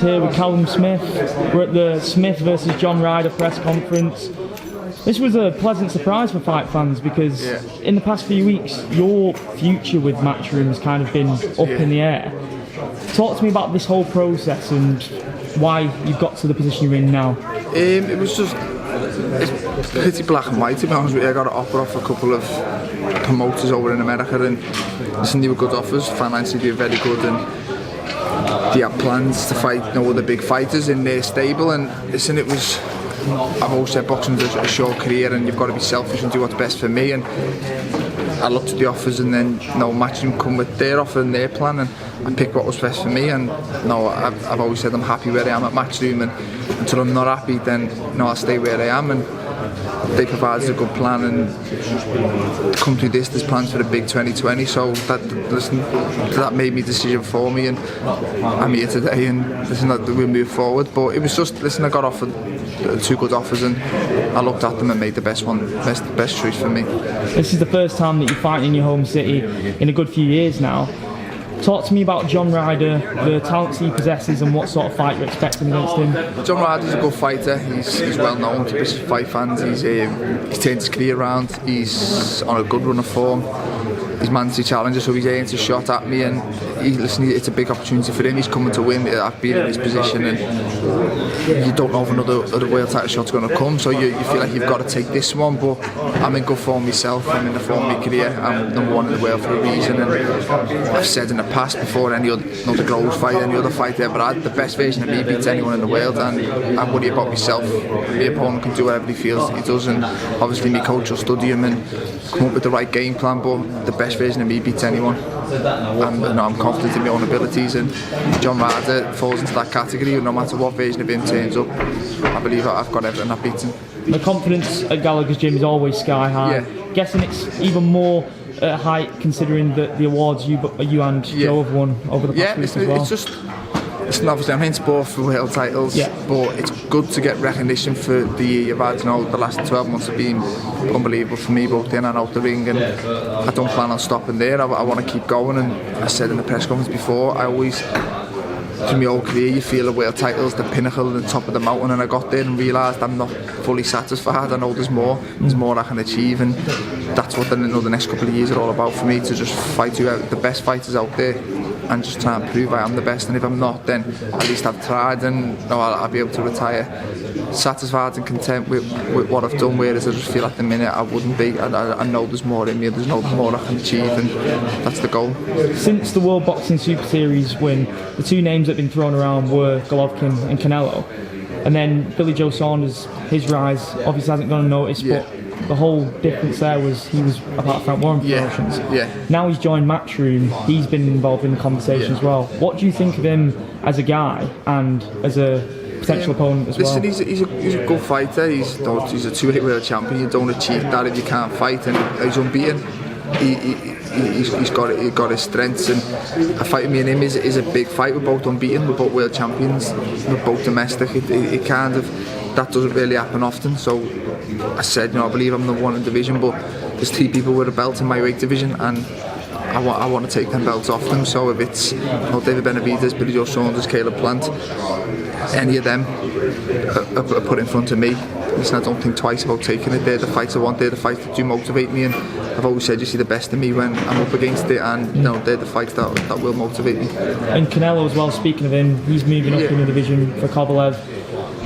Here with Callum Smith. We're at the Smith versus John Ryder press conference. This was a pleasant surprise for fight fans because in the past few weeks your future with Matchroom has kind of been up in the air. Talk to me about this whole process and why you've got to the position you're in now. It was just it's pretty black and white, to be honest with you. I got an offer off a couple of promoters over in America, and listen, they were good offers. Financially they were very good, and they had plans to fight no other big fighters in their stable. And listen, it was, I've always said boxing's a short career and you've got to be selfish and do what's best for me. And I looked at the offers, and then Matchroom come with their offer and their plan, and I picked what was best for me. And I've always said I'm happy where I am at Matchroom, and until I'm not happy, then I'll stay where I am. And they provided a good plan, and come through there's plans for a big 2020. So that made me a decision for me, and I'm here today. And we'll move forward. But it was just I got offered two good offers, and I looked at them and made the best choice for me. This is the first time that you're fighting in your home city in a good few years now. Talk to me about John Ryder, the talents he possesses, and what sort of fight you're expecting against him. John Ryder's a good fighter. He's well known to British fight fans. He's turned his career around. He's on a good run of form. He's managed to challenge, so he's aimed a shot at me, and it's a big opportunity for him. He's coming to win. I've been in his position, and you don't know if another world title shot's going to come, so you feel like you've got to take this one. But I'm in good form myself. I'm in the form of my career. I'm #1 in the world for a reason, and I've said in the past, before any other Groves fight, any other fight I ever had, the best version of me beats anyone in the world, and I worry about myself. The opponent can do whatever he feels he does, and obviously my coach will study him and come up with the right game plan, but the best version of me beats anyone. And I'm confident in my own abilities, and John Ryder falls into that category. No matter what version of him turns up, I believe I've got everything that beats him. The confidence at Gallagher's gym is always sky high. Guessing it's even more at height considering the awards you and Joe have won over the past week as well. It's just, obviously I'm in sport for world titles, but it's good to get recognition for the year you've had. The last 12 months have been unbelievable for me, both in and out the ring, and I don't plan on stopping there. I want to keep going, and I said in the press conference before, I always, through my whole career, you feel the world title's the pinnacle and the top of the mountain, and I got there and realised I'm not fully satisfied. I know there's more I can achieve, and that's what the next couple of years are all about for me, to just fight the best fighters out there and just try and prove I am the best. And if I'm not, then at least I've tried, and I'll be able to retire satisfied and content with what I've done, whereas I just feel at the minute I wouldn't be. I know there's more in me, there's no more I can achieve, and that's the goal. Since the World Boxing Super Series win, the two names that have been thrown around were Golovkin and Canelo, and then Billy Joe Saunders, his rise obviously hasn't gone unnoticed, but the whole difference there was he was a part of Frank Warren Promotions. Now he's joined Matchroom, he's been involved in the conversation as well. What do you think of him as a guy and as a potential opponent as well? Listen, he's a good fighter. He's a two-weight world champion. You don't achieve that if you can't fight, and he's unbeaten. He's got his strengths, and a fight with me and him is a big fight. We're both unbeaten, we're both world champions, we're both domestic. It kind of, that doesn't really happen often. So I said, I believe I'm #1 in division, but there's 3 people with a belt in my weight division, and I want to take them belts off them. So if it's David Benavidez, Billy Joe Saunders, Caleb Plant, any of them are put in front of me, listen, I don't think twice about taking it. They're the fights I want, they're the fights that do motivate me, and I've always said you see the best in me when I'm up against it, and they're the fights that will motivate me. And Canelo as well, speaking of him, he's moving up in the division for Kovalev.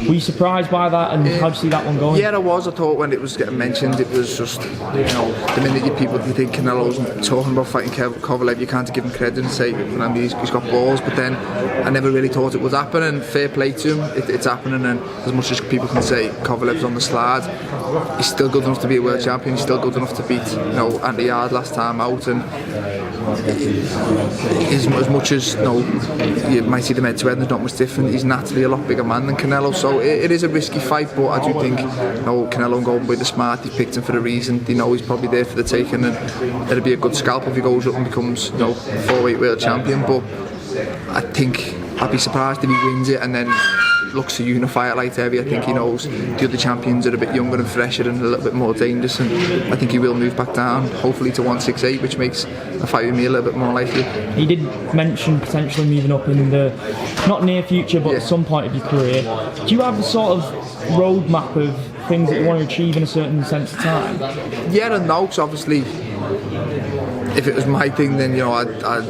Were you surprised by that, and how do you see that one going? Yeah, I was. I thought when it was getting mentioned, it was just, the minute you think Canelo's talking about fighting Kovalev, you can't give him credit and say, he's got balls, but then I never really thought it would happen, and fair play to him, it's happening. And as much as people can say Kovalev's on the slide, he's still good enough to be a world champion, he's still good enough to beat Andy Yard last time out, and as much as you might see the head to head, there's not much different. He's naturally a lot bigger man than Canelo, so it is a risky fight, but I do think Canelo and Golden Boy are smart. They picked him for a reason. They know he's probably there for the taking, and it'll be a good scalp if he goes up and becomes 4-weight world champion. But I think I'd be surprised if he wins it and then looks to unify it light heavy. I think he knows the other champions are a bit younger and fresher and a little bit more dangerous, and I think he will move back down, hopefully to 168, which makes a fight with me a little bit more likely. He did mention potentially moving up in the not near future, but at some point of your career. Do you have a sort of roadmap of things that you want to achieve in a certain sense of time? Yeah and no, because obviously if it was my thing, then I'd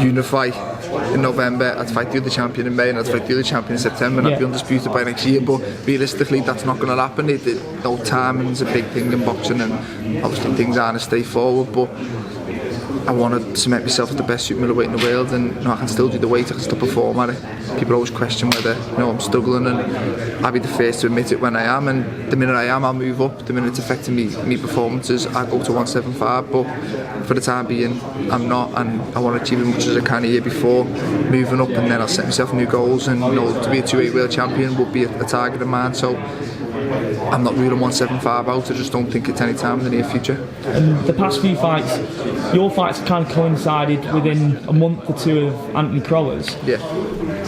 unify in November, I'd fight the other champion in May, and I'd fight the other champion in September, and I'd be undisputed by next year. But realistically, that's not going to happen. No, timing's a big thing in boxing, and obviously things aren't as straightforward, but I want to cement myself as the best super middleweight in the world, and I can still do the weight, I can still perform at it. People always question whether I'm struggling, and I'll be the first to admit it when I am, and the minute I am, I'll move up. The minute it's affecting me performances, I go to 175, but for the time being, I'm not, and I want to achieve as much as I can a year before moving up, and then I'll set myself new goals, and to be a 2-8 world champion would be a target of mine, so I'm not ruling 175 out. I just don't think it's any time in the near future. And the past few fights, your fights kind of coincided within a month or two of Anthony Crolla's. Yeah.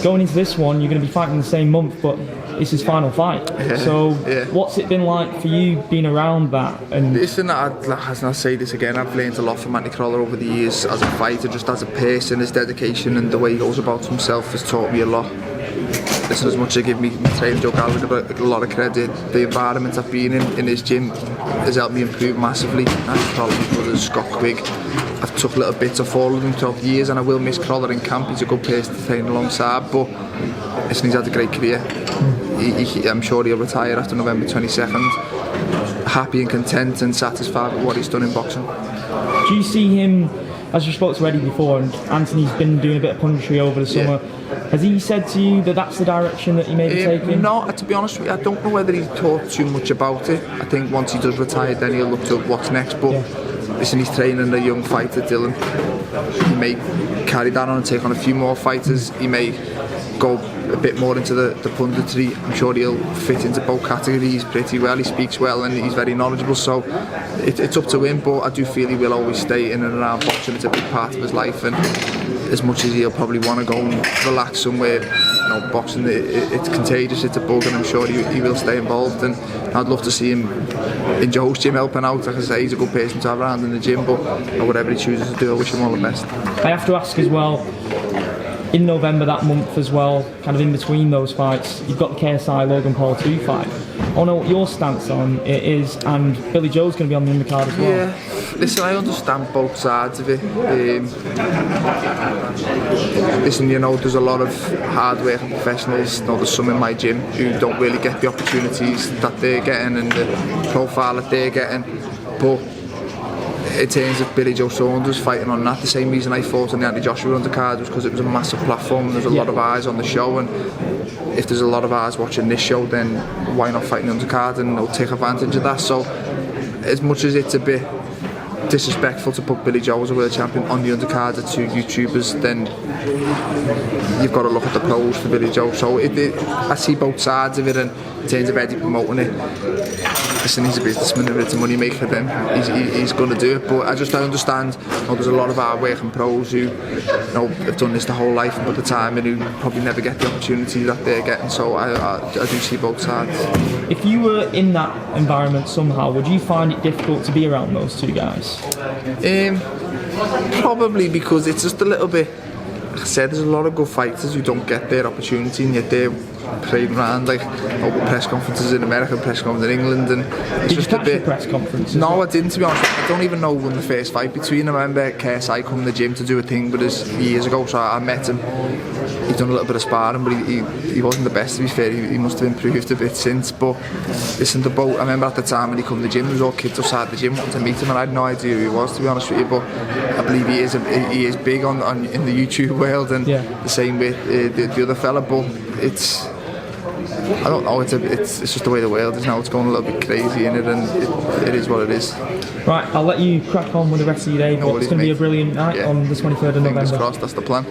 Going into this one, you're going to be fighting the same month, but it's his final fight. So what's it been like for you being around that? And listen, I'll say this again, I've learned a lot from Anthony Crolla over the years as a fighter, just as a person. His dedication and the way he goes about himself has taught me a lot. Listen, as much as I give me training Joe Gallagher a lot of credit, the environment I've been in his gym has helped me improve massively. Anthony Crolla, his brother Scott Quigg, I've took little bits off all of them throughout the years, and I will miss Crolla in camp. He's a good person to train alongside, but listen, he's had a great career. I'm sure he'll retire after November 22nd, happy and content and satisfied with what he's done in boxing. Do you see him, as you spoke to Eddie before, and Anthony's been doing a bit of punditry over the summer, has he said to you that that's the direction that he may be taking? No, to be honest with you, I don't know whether he's talked too much about it. I think once he does retire, then he'll look to what's next, but listen, he's training a young fighter, Dylan. He may carry that on and take on a few more fighters. He may go a bit more into the punditry. I'm sure he'll fit into both categories pretty well. He speaks well and he's very knowledgeable, so it's up to him, but I do feel he will always stay in and around boxing. It's a big part of his life, and as much as he'll probably want to go and relax somewhere, boxing, it's contagious, it's a bug, and I'm sure he will stay involved, and I'd love to see him in Joe's gym helping out. Like I say, he's a good person to have around in the gym, but whatever he chooses to do, I wish him all the best. I have to ask as well, in November that month as well, kind of in between those fights, you've got the KSI Logan Paul 2 fight. I want to know what your stance on it is, and Billy Joe's going to be on the undercard as well. Yeah, listen, I understand both sides of it. Listen, there's a lot of hard-working professionals. There's some in my gym who don't really get the opportunities that they're getting and the profile that they're getting, but in terms of Billy Joe Saunders fighting on that, the same reason I fought on the Andy Joshua undercard was because it was a massive platform and there's a lot of eyes on the show, and if there's a lot of eyes watching this show, then why not fight the undercard, and they'll take advantage of that. So as much as it's a bit disrespectful to put Billy Joe as a world champion on the undercard of two YouTubers, then you've got to look at the pros for Billy Joe. So I see both sides of it, and in terms of Eddie promoting it, listen, he's a businessman, if it's a money maker, then he's going to do it. But I understand, there's a lot of hard working pros who have done this the whole life and put the time in, who probably never get the opportunity that they're getting. So I do see both sides. If you were in that environment somehow, would you find it difficult to be around those two guys? Probably, because it's just a little bit, like I said, there's a lot of good fighters who don't get their opportunity, and yet they're parading around like press conferences in America, press conferences in England, and it's just a bit. Press conferences? No, I didn't, to be honest. I don't even know when the first fight between them. I remember KSI coming to the gym to do a thing with us years ago, so I met him. He'd done a little bit of sparring, but he wasn't the best, to be fair. He must have improved a bit since. But listen, I remember at the time when he come to the gym, there was all kids outside the gym wanting to meet him, and I had no idea who he was, to be honest with you. But I believe he is big on in the YouTube world, and the same with the other fella. But I don't know, it's just the way the world is now. It's going a little bit crazy in it, and it is what it is. Right, I'll let you crack on with the rest of your day, but it's going to be a brilliant night on the 23rd of November. Fingers crossed, that's the plan.